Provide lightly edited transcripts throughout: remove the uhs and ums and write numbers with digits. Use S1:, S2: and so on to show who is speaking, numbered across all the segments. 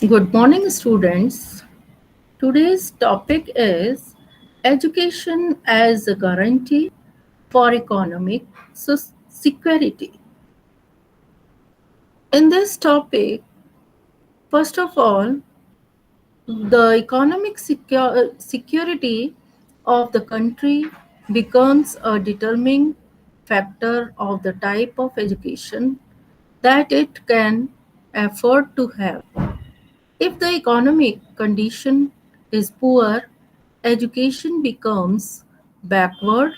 S1: Good morning, students. Today's topic is education as a guarantee for economic security. In this topic, first of all, the economic security of the country becomes a determining factor of the type of education that it can afford to have. If the economic condition is poor, education becomes backward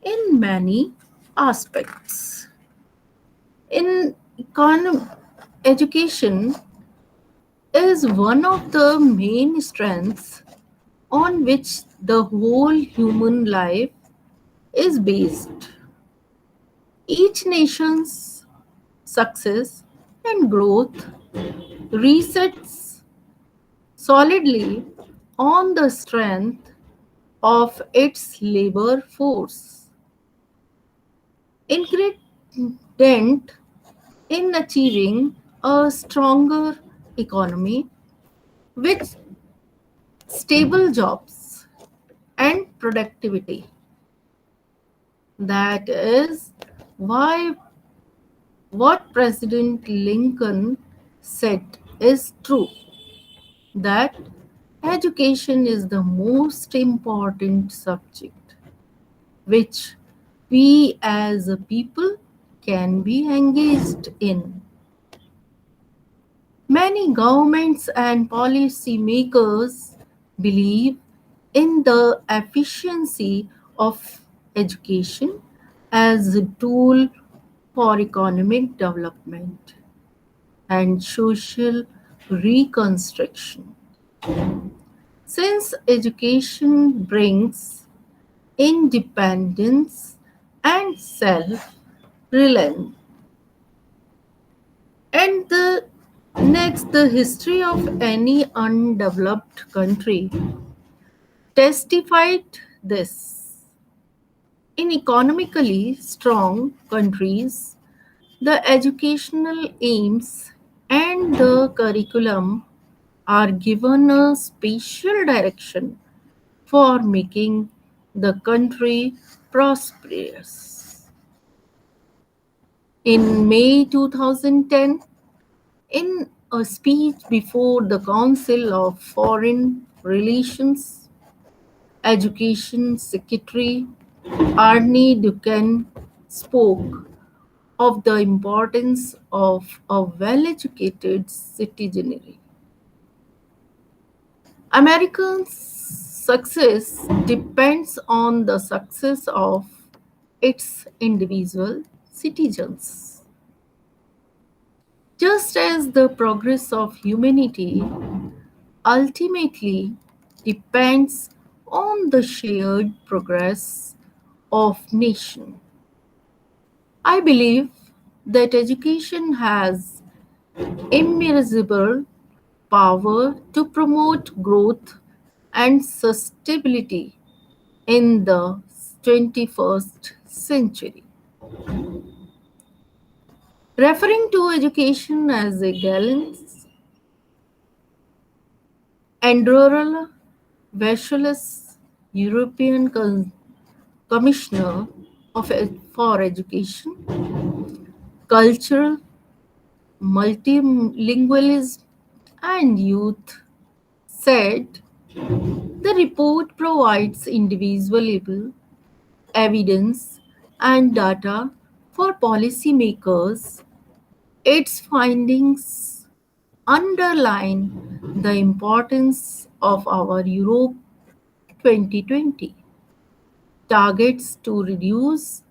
S1: in many aspects. In education is one of the main strengths on which the whole human life is based. Each nation's success and growth resets solidly on the strength of its labor force. Ingredient in achieving a stronger economy with stable jobs and productivity. That is why what President Lincoln said is true, that education is the most important subject which we as a people can be engaged in. Many governments and policymakers believe in the efficiency of education as a tool for economic development and social reconstruction. Since education brings independence and self reliance, and the history of any undeveloped country testified this. In economically strong countries, the educational aims and the curriculum are given a special direction for making the country prosperous. In May 2010, in a speech before the Council of Foreign Relations, Education Secretary Arne Duncan spoke of the importance of a well-educated citizenry. America's success depends on the success of its individual citizens. Just as the progress of humanity ultimately depends on the shared progress of nation. I believe that education has immeasurable power to promote growth and sustainability in the 21st century. Referring to education as a Gallen's Andorra Veshalis, European Commissioner for Education, Cultural Multilingualism and Youth, said the report provides individual evidence and data for policymakers. Its findings underline the importance of our Europe 2020 targets to reduce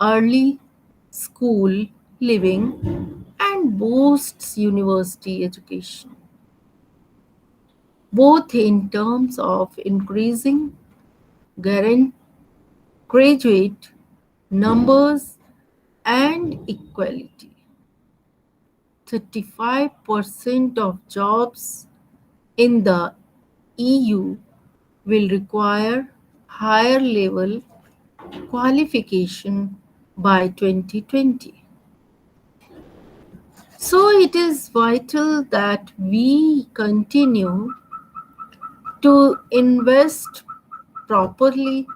S1: early school living and boosts university education, both in terms of increasing guaran- graduate numbers and equality. 35% of jobs in the EU will require higher level qualification by 2020. So it is vital that we continue to invest properly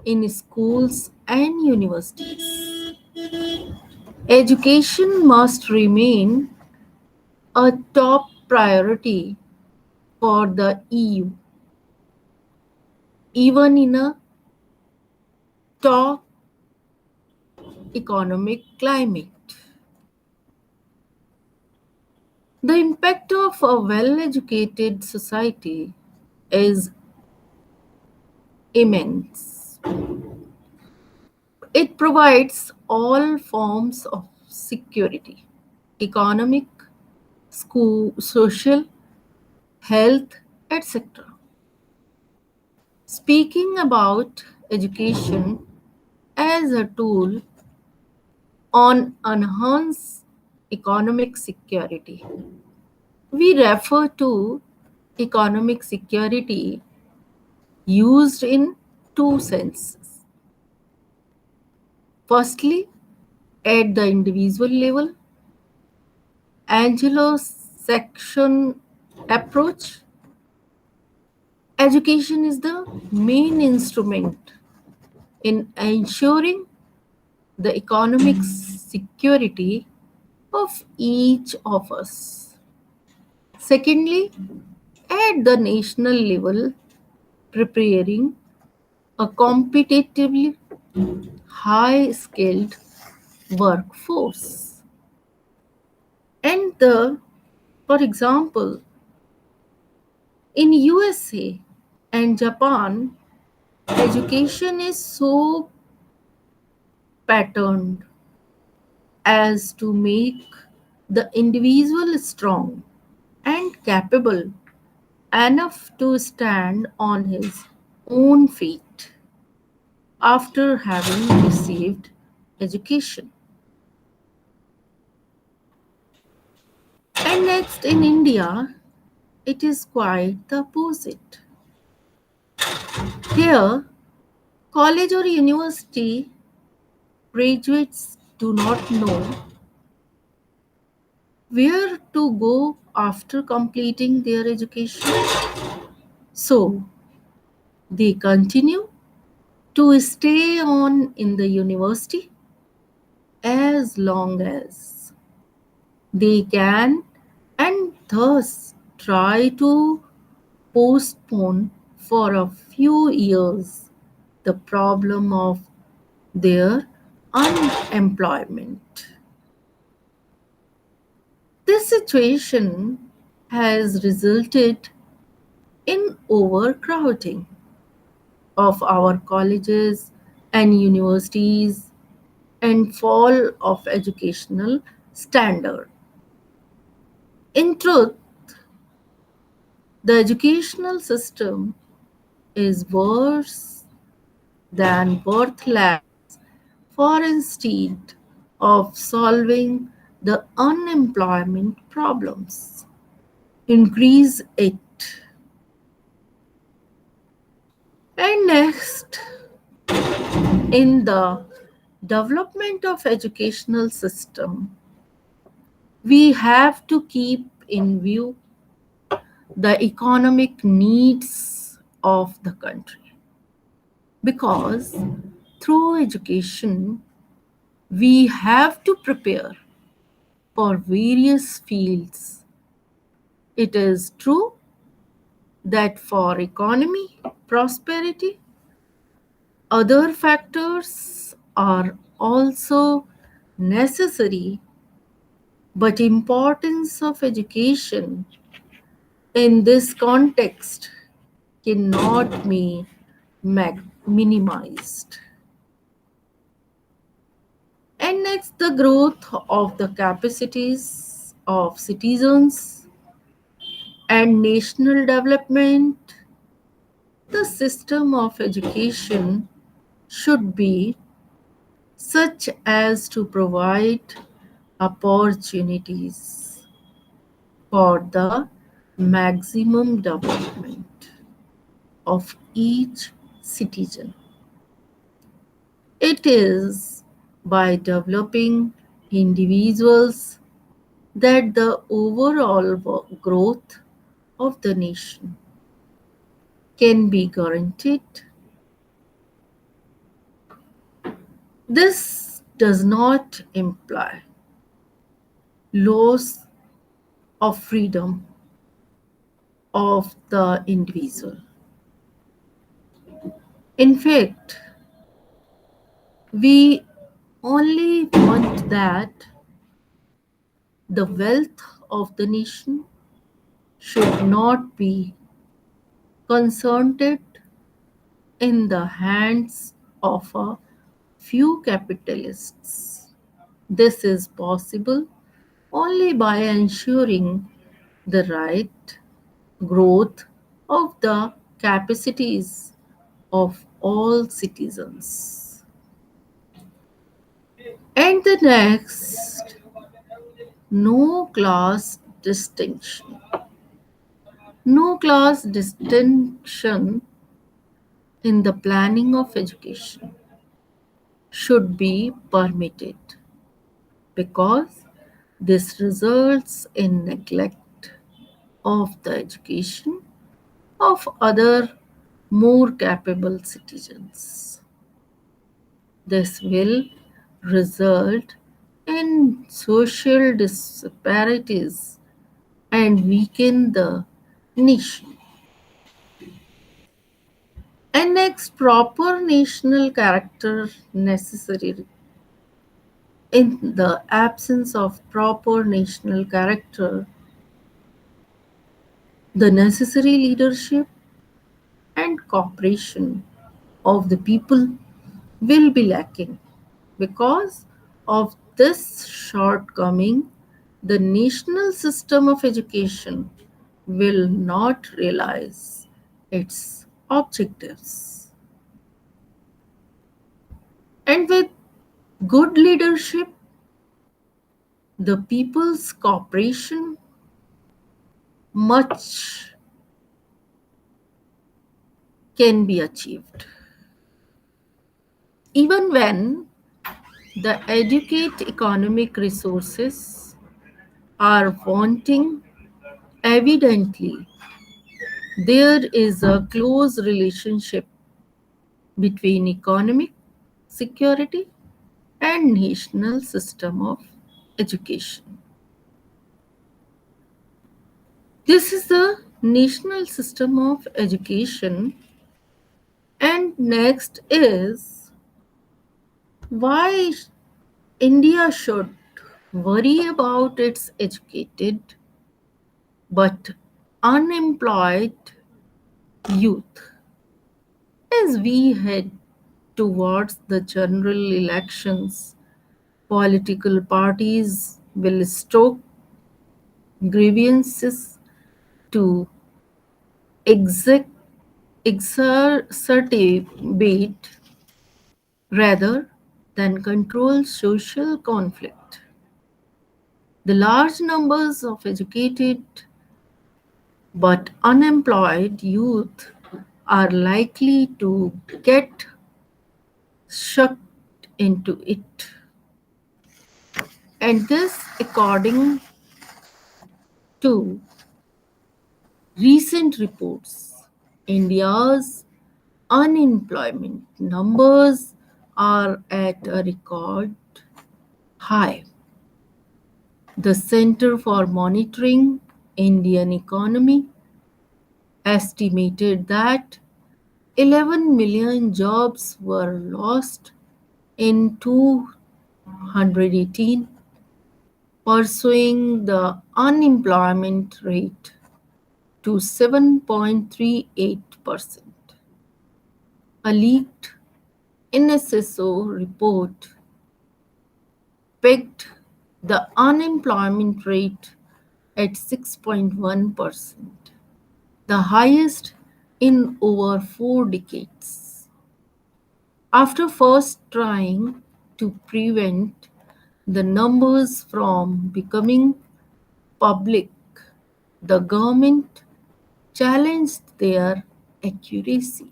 S1: in schools and universities. Education must remain a top priority for the EU, even in a tough economic climate. The impact of a well educated society is immense. It provides all forms of security: economic, school, social, health, etc. Speaking about education as a tool on enhance economic security, we refer to economic security used in two senses. Firstly, at the individual level, Anglo-Saxon approach, education is the main instrument in ensuring the economic security of each of us. Secondly, at the national level, preparing a competitively high skilled workforce. And for example, in USA and Japan, education is so patterned as to make the individual strong and capable enough to stand on his own feet after having received education. And next, in India, it is quite the opposite. Here, college or university graduates do not know where to go after completing their education. So, they continue to stay on in the university as long as they can and thus try to postpone for a few years the problem of their unemployment. This situation has resulted in overcrowding of our colleges and universities and fall of educational standard. In truth, the educational system is worse than birth labs for instead of solving the unemployment problems, increase it. And next, in the development of educational system, we have to keep in view the economic needs of the country, because through education we have to prepare for various fields. It is true that for economy prosperity, other factors are also necessary, but importance of education in this context cannot be minimized. And next, the growth of the capacities of citizens and national development. The system of education should be such as to provide opportunities for the maximum development of each citizen. It is by developing individuals that the overall growth of the nation can be guaranteed. This does not imply loss of freedom of the individual. In fact, we only want that the wealth of the nation should not be concentrated in the hands of a few capitalists. This is possible only by ensuring the right growth of the capacities of all citizens. And the next, no class distinction. No class distinction in the planning of education should be permitted because this results in neglect of the education of other more capable citizens. This will result in social disparities and weaken the nation. And next, proper national character necessary. In the absence of proper national character, the necessary leadership and cooperation of the people will be lacking. Because of this shortcoming, the national system of education will not realize its objectives. And with good leadership, the people's cooperation, much can be achieved. Even when the educate economic resources are wanting, evidently there is a close relationship between economic security and national system of education. This is the national system of education. And next is why India should worry about its educated but unemployed youth. As we head towards the general elections, political parties will stoke grievances to exec- exacerbate rather than control social conflict. The large numbers of educated but unemployed youth are likely to get sucked into it. And this, according to recent reports, India's unemployment numbers are at a record high. The Center for Monitoring Indian Economy estimated that 11 million jobs were lost in 2018, pursuing the unemployment rate to 7.38%. A leaked NSSO report pegged the unemployment rate at 6.1%, the highest in over 4 decades. After first trying to prevent the numbers from becoming public, the government challenged their accuracy.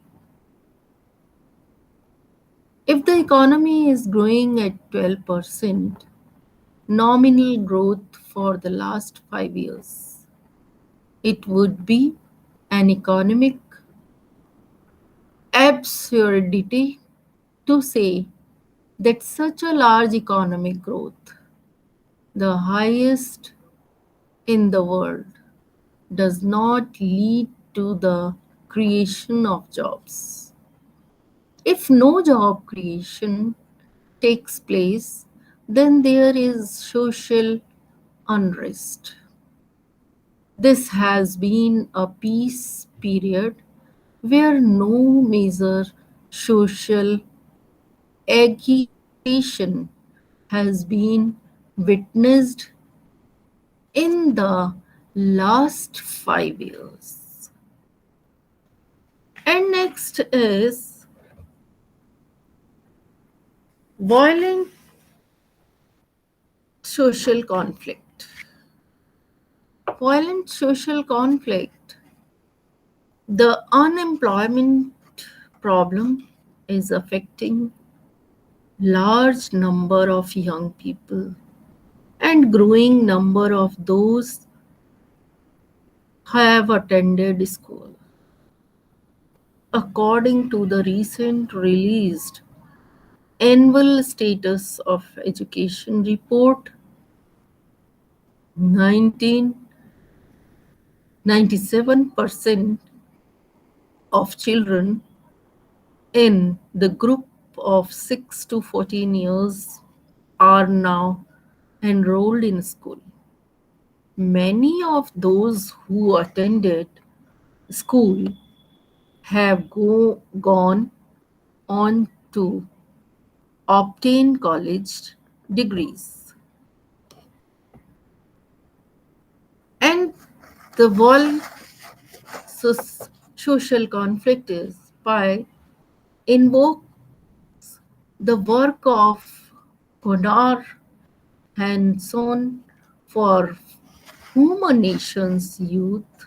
S1: If the economy is growing at 12%, nominal growth for the last 5 years. It would be an economic absurdity to say that such a large economic growth, the highest in the world, does not lead to the creation of jobs. If no job creation takes place, then there is social unrest. This has been a peace period where no major social agitation has been witnessed in the last 5 years. And next is violent social conflict. Violent social conflict. The unemployment problem is affecting large number of young people and growing number of those who have attended school. According to the recent released annual status of education report 97% of children in the group of 6 to 14 years are now enrolled in school. Many of those who attended school have gone on to obtain college degrees. And the world social conflict is by invoke the work of Gunnar Hanson, for whom a nation's youth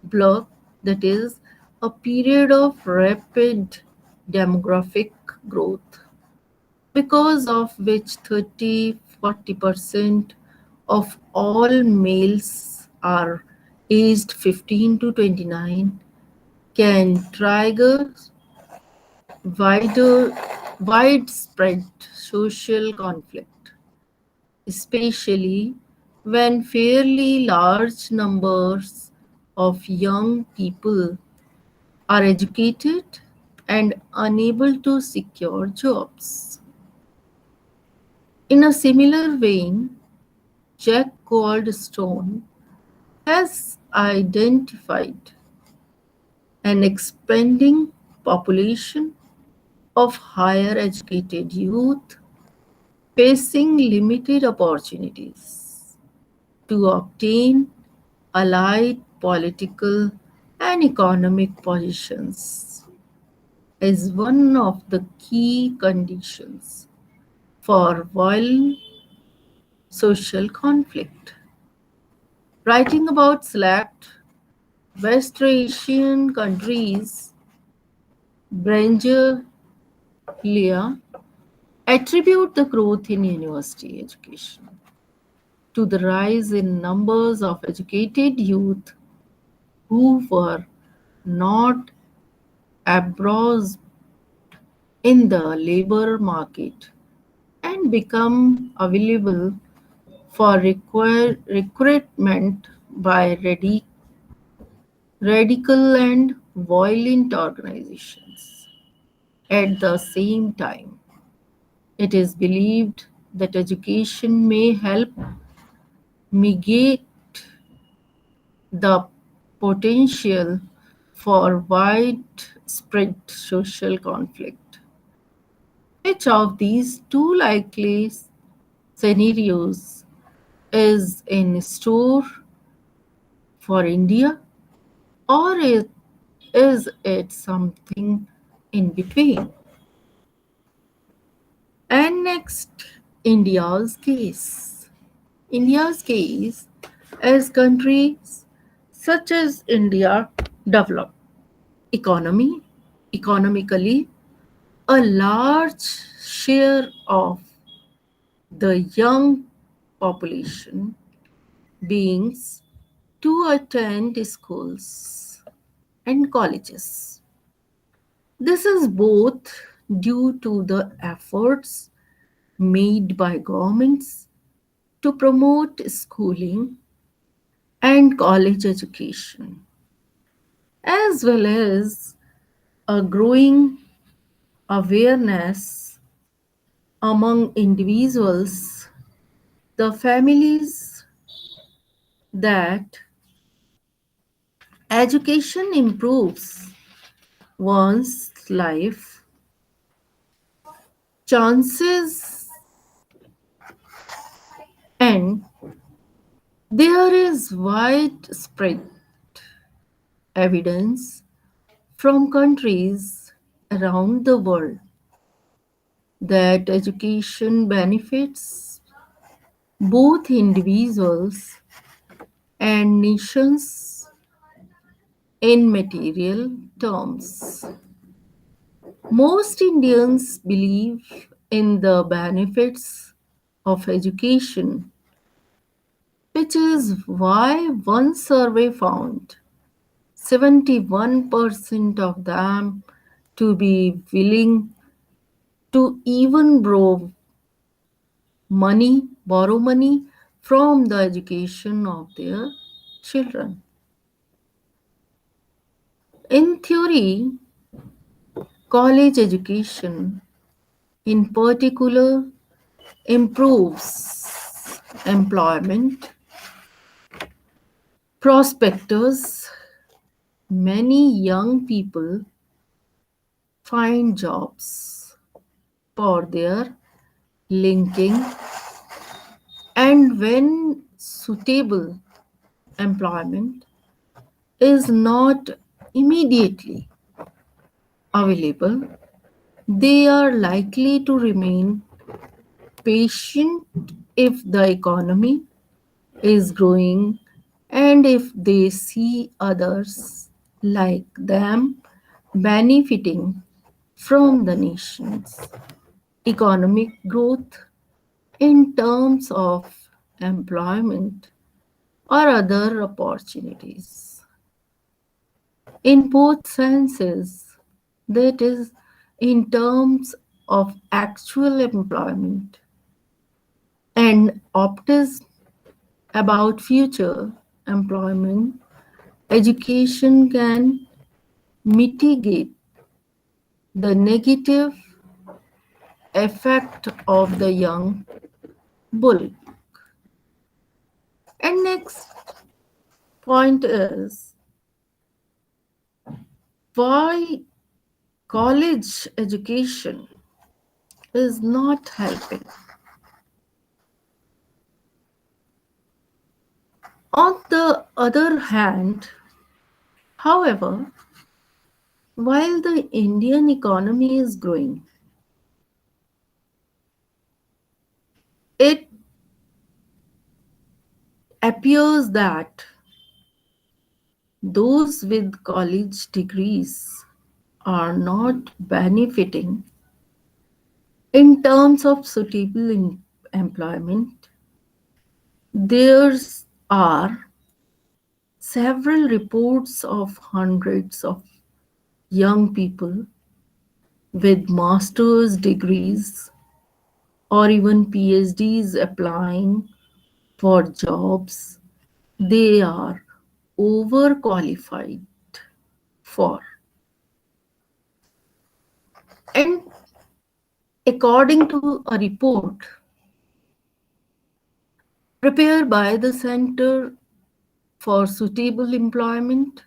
S1: bloc, that is, a period of rapid demographic growth, because of which 30-40% of all males are aged 15 to 29, can trigger wider, widespread social conflict, especially when fairly large numbers of young people are educated and unable to secure jobs. In a similar vein, Jack Goldstone has identified an expanding population of higher educated youth facing limited opportunities to obtain allied political and economic positions as one of the key conditions for violent social conflict. Writing about select West Asian countries, Branger Leah attribute the growth in university education to the rise in numbers of educated youth who were not abroad in the labor market and become available for recruitment by radical and violent organizations. At the same time, it is believed that education may help mitigate the potential for widespread social conflict. Which of these two likely scenarios is in store for India, or is it something in between? And next, India's case. India's case, as countries such as India develop economy economically, a large share of the young population beings to attend schools and colleges. This is both due to the efforts made by governments to promote schooling and college education, as well as a growing awareness among individuals, the families, that education improves one's life chances, and there is widespread evidence from countries around the world that education benefits both individuals and nations in material terms. Most Indians believe in the benefits of education, which is why one survey found 71% of them to be willing to even borrow money from the education of their children. In theory, college education in particular improves employment prospectors. Many young people find jobs for their linking, and when suitable employment is not immediately available, they are likely to remain patient if the economy is growing and if they see others like them benefiting from the nation's economic growth in terms of employment or other opportunities. In both senses, that is, in terms of actual employment and optimism about future employment, education can mitigate the negative effect of the young bull. And next point is why college education is not helping. On the other hand, however, while the Indian economy is growing, it appears that those with college degrees are not benefiting in terms of suitable employment. There are several reports of hundreds of young people with master's degrees or even PhDs applying for jobs they are overqualified for. And according to a report prepared by the Center for Suitable Employment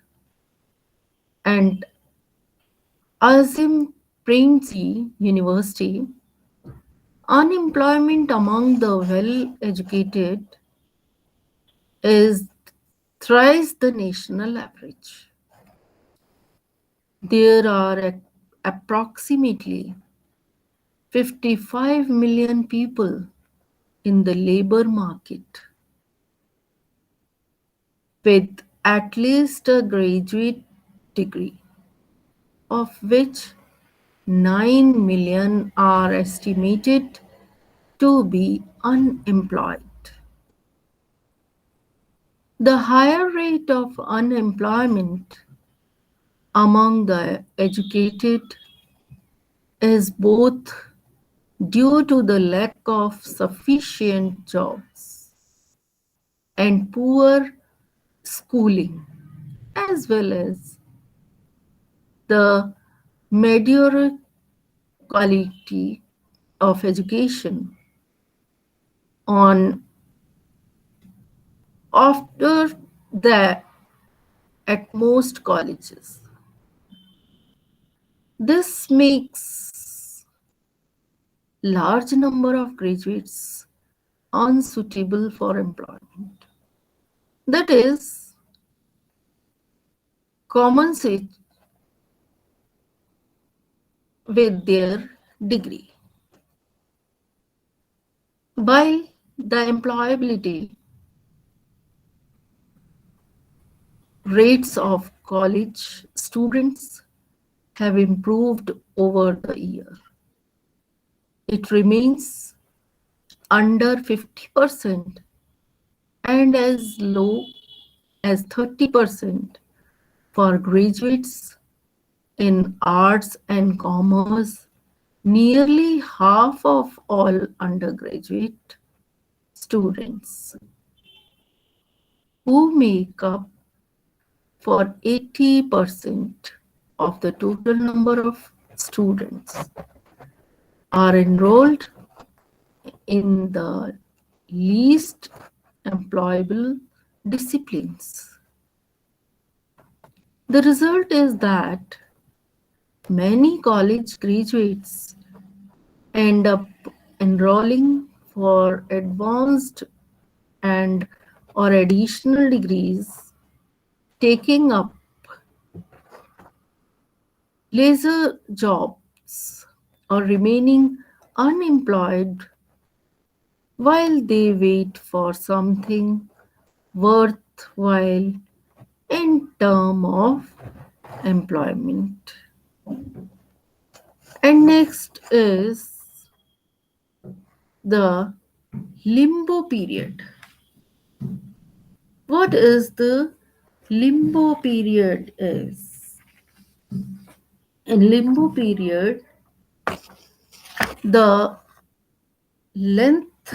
S1: and Azim Premji University, unemployment among the well educated is thrice the national average. There are approximately 55 million people in the labor market with at least a graduate degree, of which 9 million are estimated to be unemployed. The higher rate of unemployment among the educated is both due to the lack of sufficient jobs and poor schooling, as well as the mediocre quality of education on after that at most colleges. This makes large number of graduates unsuitable for employment. That is compensate with their degree. While the employability rates of college students have improved over the year, it remains under 50% and as low as 30% for graduates in arts and commerce. Nearly half of all undergraduate students, who make up for 80% of the total number of students, are enrolled in the least employable disciplines. The result is that many college graduates end up enrolling for advanced and or additional degrees, taking up leisure jobs or remaining unemployed while they wait for something worthwhile in term of employment. And next is the limbo period. What is the limbo period is? In limbo period, the length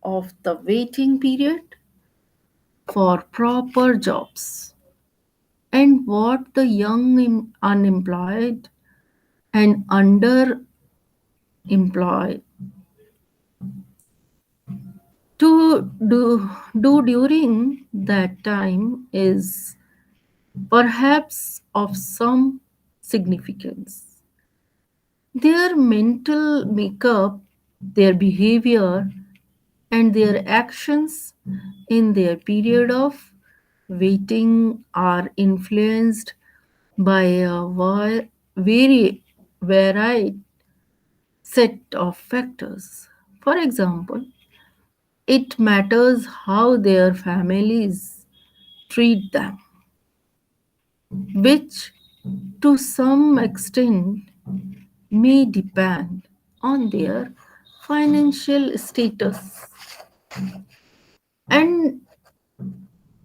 S1: of the waiting period for proper jobs and what the young unemployed and underemployed to do during that time is perhaps of some significance. Their mental makeup, their behavior, and their actions in their period of waiting are influenced by a very varied set of factors. For example, it matters how their families treat them, which to some extent may depend on their financial status. And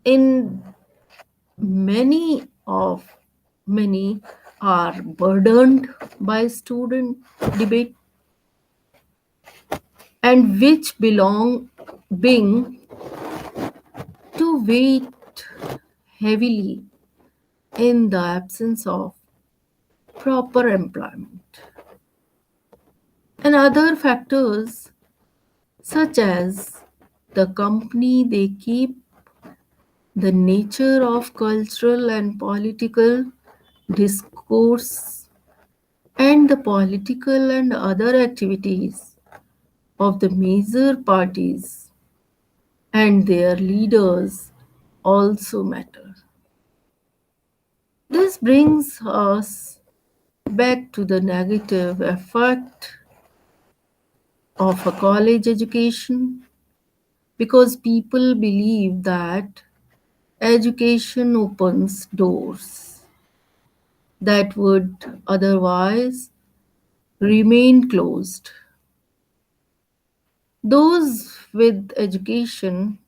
S1: in many of many are burdened by student debate and which belong being to wait heavily in the absence of proper employment. And other factors such as the company they keep, the nature of cultural and political discourse, and the political and other activities of the major parties and their leaders also matter. This brings us back to the negative effect of a college education because people believe that education opens doors that would otherwise remain closed. Those with education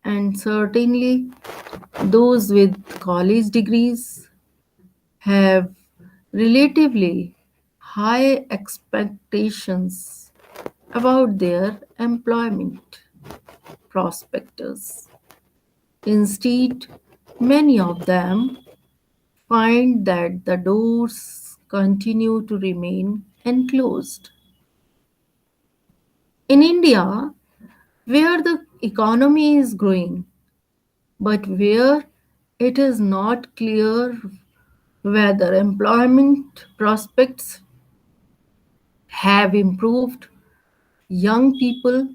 S1: and certainly those with college degrees have relatively high expectations about their employment prospectus. Instead, many of them find that the doors continue to remain enclosed. In India, where the economy is growing, but where it is not clear whether employment prospects have improved, young people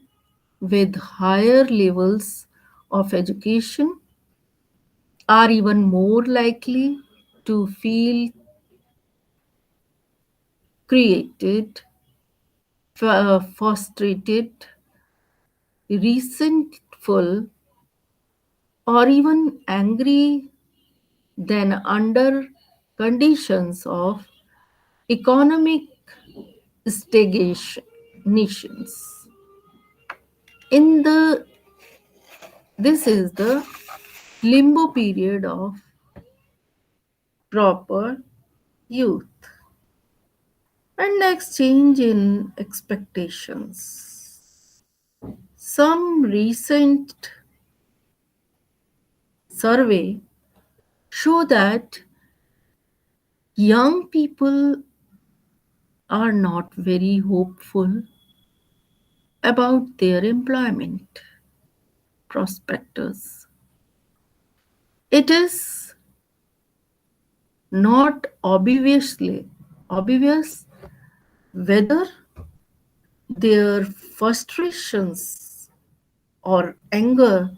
S1: with higher levels of education are even more likely to feel created, frustrated, resentful, or even angry than under conditions of economic stagnations. In the this is the limbo period of proper youth and exchange in expectations. Some recent survey show that young people are not very hopeful about their employment prospectus. It is not obvious whether their frustrations or anger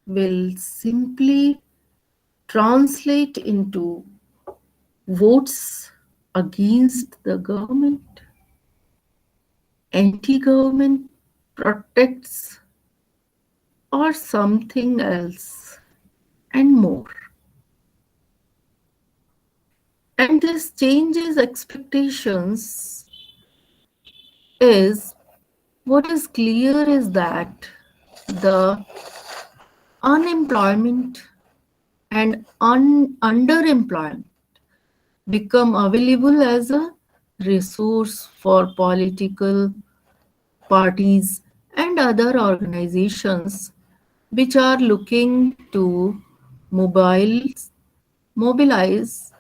S1: will simply translate into votes against the government, anti government protests, or something else, and more. And this changes expectations is what is clear is that the unemployment and underemployment become available as a resource for political parties and other organizations which are looking to mobilize, mobilize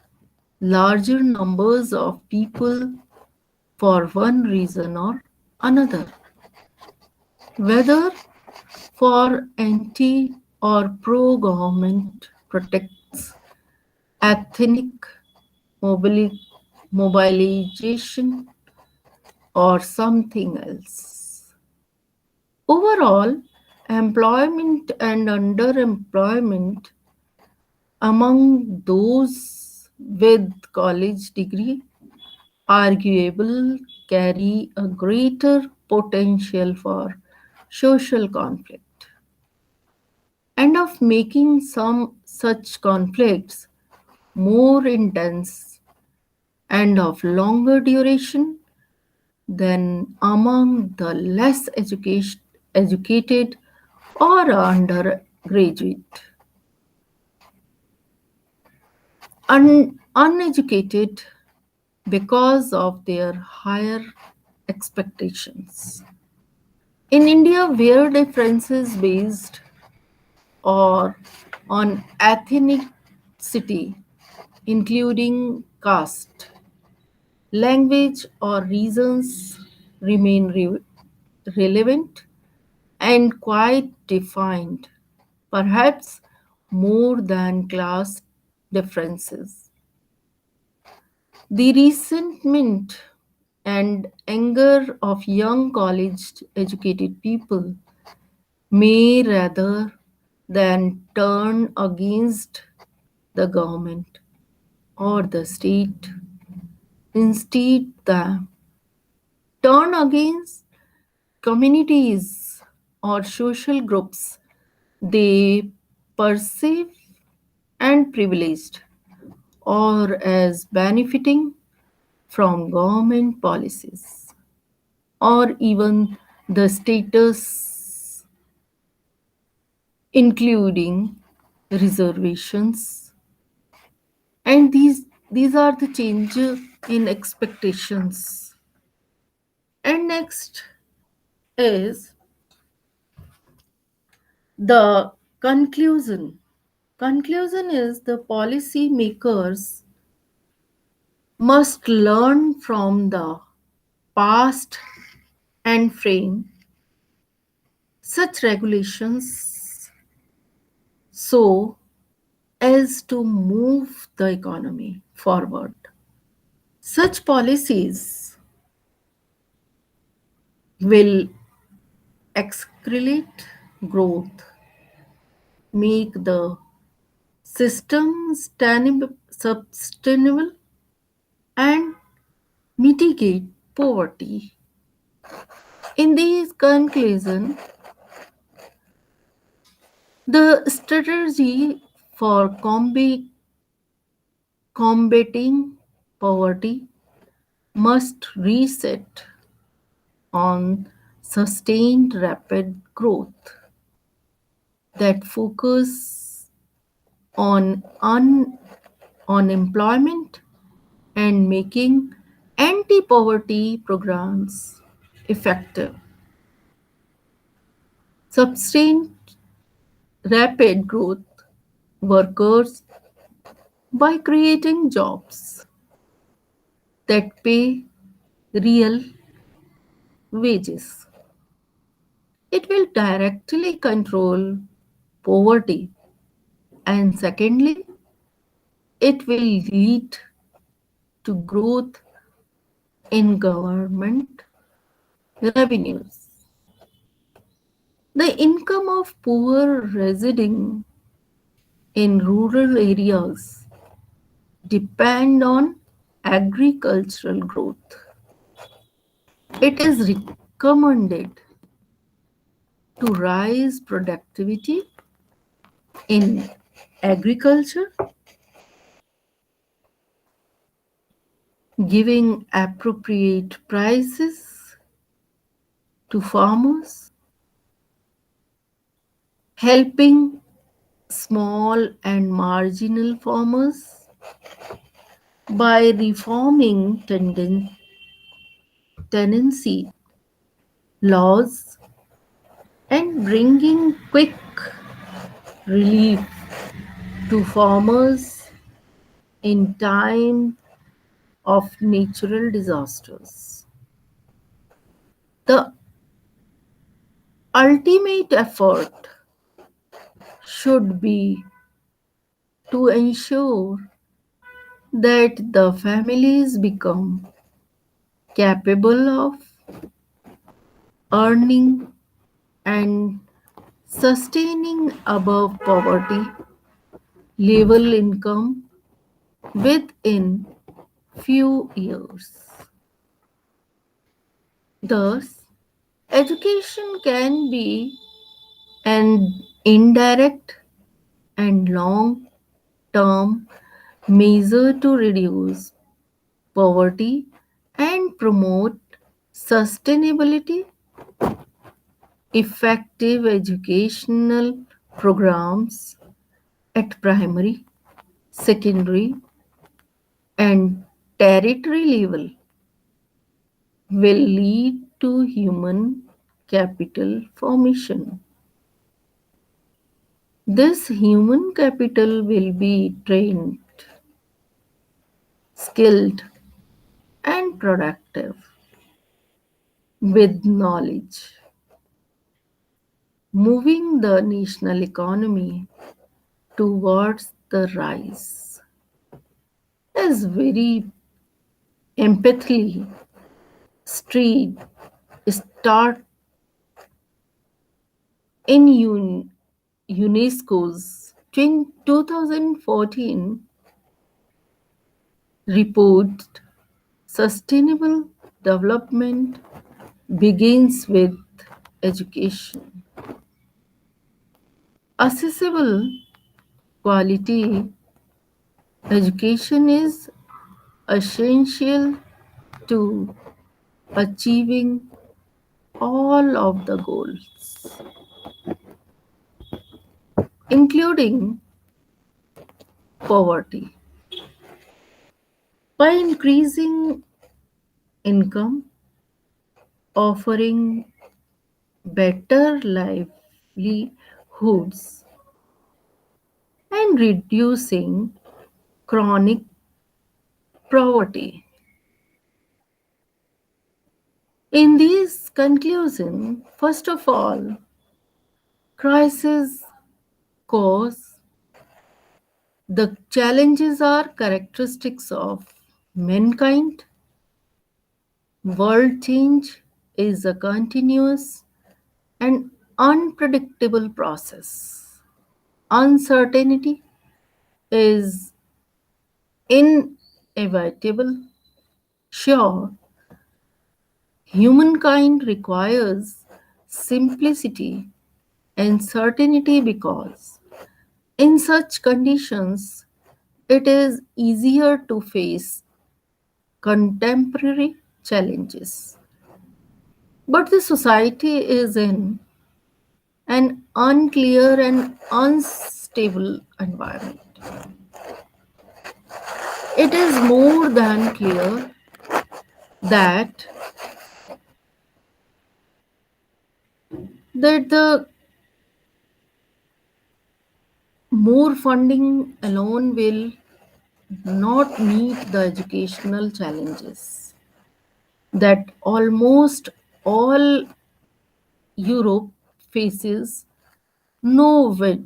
S1: larger numbers of people for one reason or another, whether for anti or pro government protects, ethnic mobili- mobilization, or something else. Overall, employment and underemployment among those with college degree arguable carry a greater potential for social conflict and of making some such conflicts more intense and of longer duration than among the less educated or undergraduate. Uneducated because of their higher expectations. In India, where differences based or on ethnicity, including caste, language, or reasons, remain relevant and quite defined, perhaps more than class differences. The resentment and anger of young college educated people may rather than turn against the government or the state, instead, the turn against communities or social groups they perceive and privileged or as benefiting from government policies or even the status including reservations, and these are the change in expectations. And next is the conclusion. Conclusion is the policy makers must learn from the past and frame such regulations so as to move the economy forward. Such policies will accelerate growth, make the system sustainable, and mitigate poverty. In this conclusion, the strategy for combating poverty must reset on sustained rapid growth that focus on unemployment and making anti-poverty programs effective. Sustained rapid growth workers by creating jobs that pay real wages. It will directly control poverty, and secondly, it will lead to growth in government revenues. The income of poor residing in rural areas depend on agricultural growth. It is recommended to raise productivity in agriculture, giving appropriate prices to farmers, helping small and marginal farmers by reforming tenancy laws and bringing quick relief to farmers in time of natural disasters. The ultimate effort should be to ensure that the families become capable of earning and sustaining above poverty level income within few years. Thus, education can be an indirect and long term measure to reduce poverty and promote sustainability. Effective educational programs at primary, secondary, and territory level will lead to human capital formation. This human capital will be trained, skilled, and productive with knowledge, moving the national economy towards the rise. As very empathy street start in UNESCO's 2014 report, sustainable development begins with education. Accessible quality education is essential to achieving all of the goals. including poverty. By increasing income, offering better livelihoods, and reducing chronic poverty. In this conclusion, first of all, crisis cause the challenges are characteristics of mankind. World change is a continuous and unpredictable process. Uncertainty is inevitable. Sure, humankind requires simplicity and certainty because, in such conditions, it is easier to face contemporary challenges. But the society is in an unclear and unstable environment. It is more than clear that the more funding alone will not meet the educational challenges that almost all Europe faces nowa-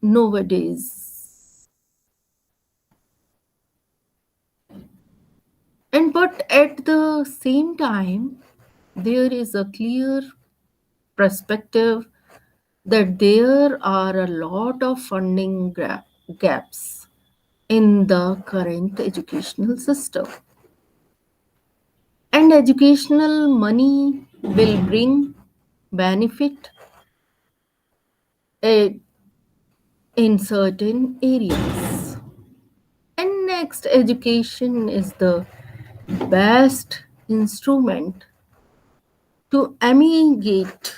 S1: nowadays. And but at the same time, there is a clear perspective that there are a lot of funding gaps in the current educational system. And educational money will bring benefit eh, in certain areas. And next, education is the best instrument to mitigate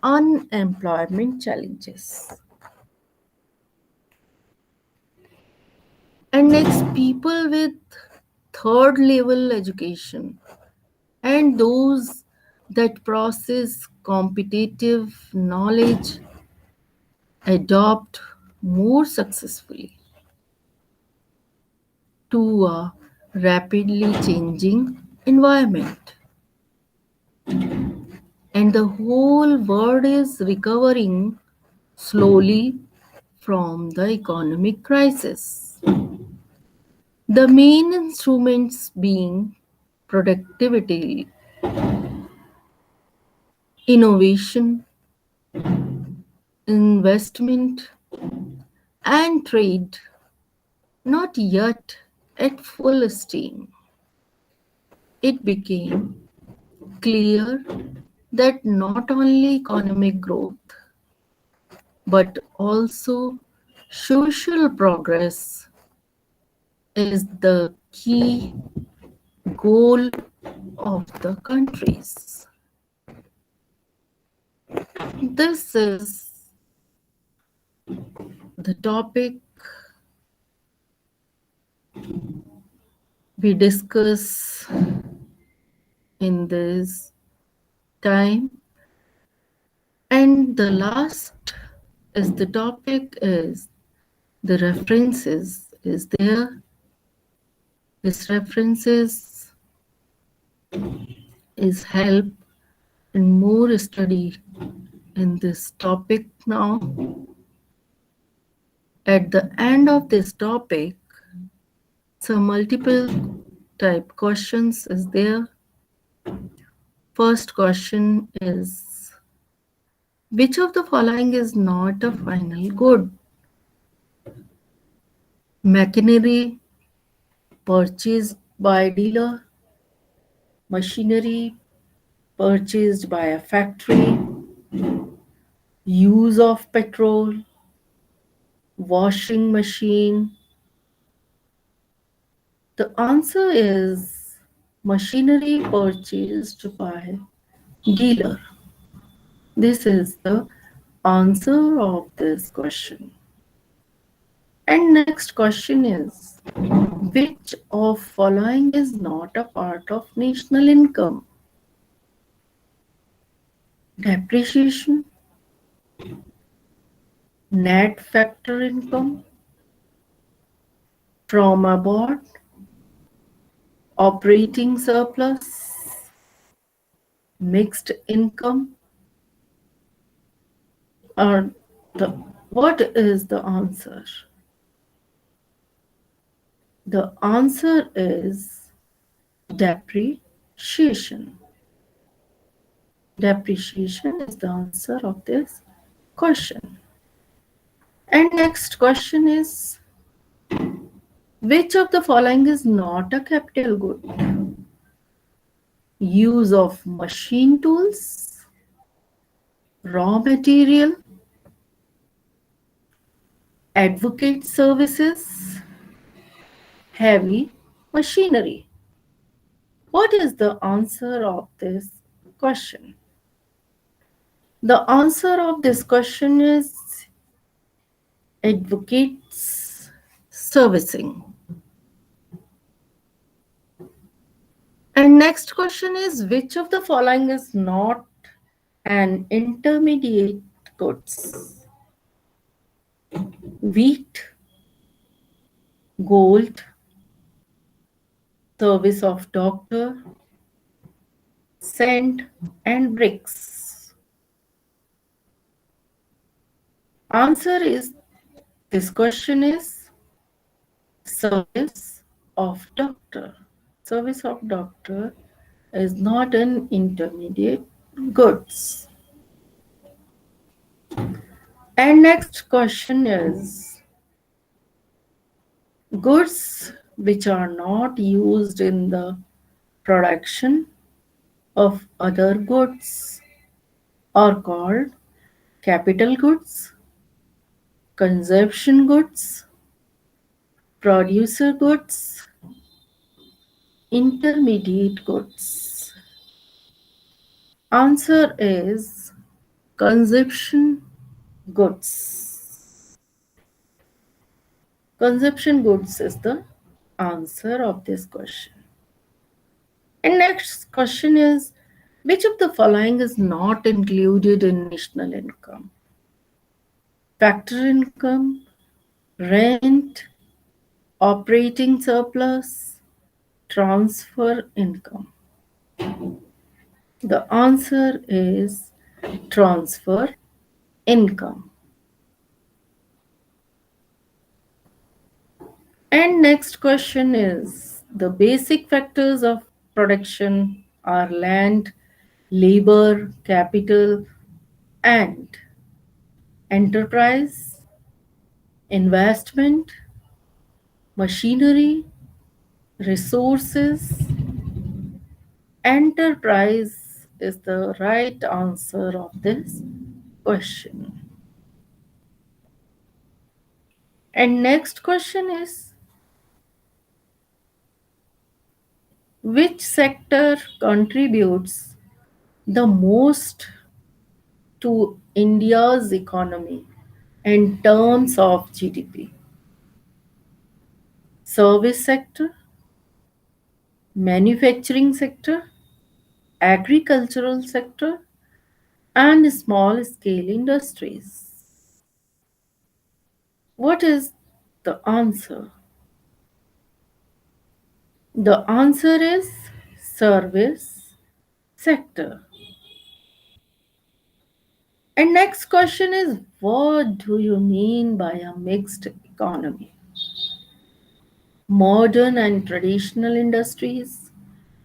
S1: unemployment challenges. And next, people with third level education and those that process competitive knowledge adopt more successfully to a rapidly changing environment. And the whole world is recovering slowly from the economic crisis. The main instruments being productivity, innovation, investment, and trade, not yet at full steam. It became clear that not only economic growth but also social progress is the key goal of the countries. This is the topic we discuss in this time. And the last is the topic is the references is there. This references is help in more study in this topic now. At the end of this topic, some multiple type questions is there. First question is, which of the following is not a final good? Machinery purchased by dealer, machinery purchased by a factory, use of petrol, washing machine. The answer is machinery purchased by dealer. This is the answer of this question. And next question is, which of following is not a part of national income? Depreciation, net factor income, from abroad, operating surplus, mixed income, or the what is the answer? The answer is depreciation. Depreciation is the answer of this question. And next question is, which of the following is not a capital good? Use of machine tools, raw material, advocate services, heavy machinery. What is the answer of this question? The answer of this question is advocates servicing. And next question is, which of the following is not an intermediate goods? Wheat, gold, service of doctor, sand, and bricks. Answer is, this question is service of doctor. Service of doctor is not an intermediate goods. And next question is, goods which are not used in the production of other goods are called capital goods, consumption goods, producer goods, intermediate goods. Answer is consumption goods. Consumption goods is the answer of this question. And next question is, which of the following is not included in national income? Factor income, rent, operating surplus, transfer income. The answer is transfer income. And next question is, the basic factors of production are land, labor, capital, and enterprise, investment, machinery, resources. Enterprise is the right answer of this question. And next question is, which sector contributes the most to India's economy in terms of GDP? Service sector, manufacturing sector, agricultural sector, and small scale industries. What is the answer? The answer is service sector. And next question is, what do you mean by a mixed economy? Modern and traditional industries,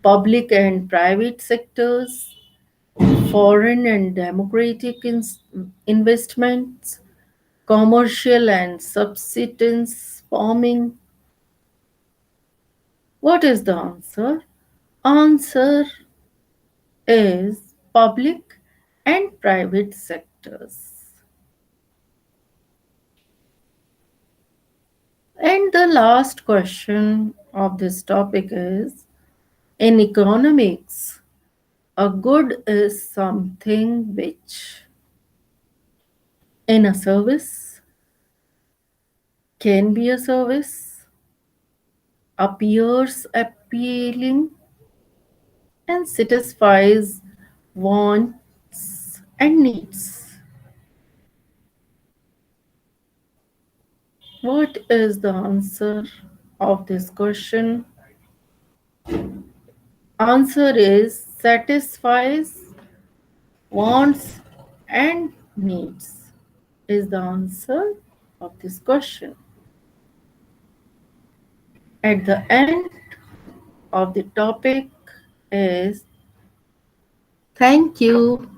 S1: public and private sectors, foreign and democratic investments, commercial and subsistence farming. What is the answer? Answer is public and private sectors. And the last question of this topic is, in economics, a good is something which. in a service, can be a service, appears appealing, and satisfies wants and needs. What is the answer of this question? Answer is satisfies wants and needs is the answer of this question. At the end of the topic is thank you.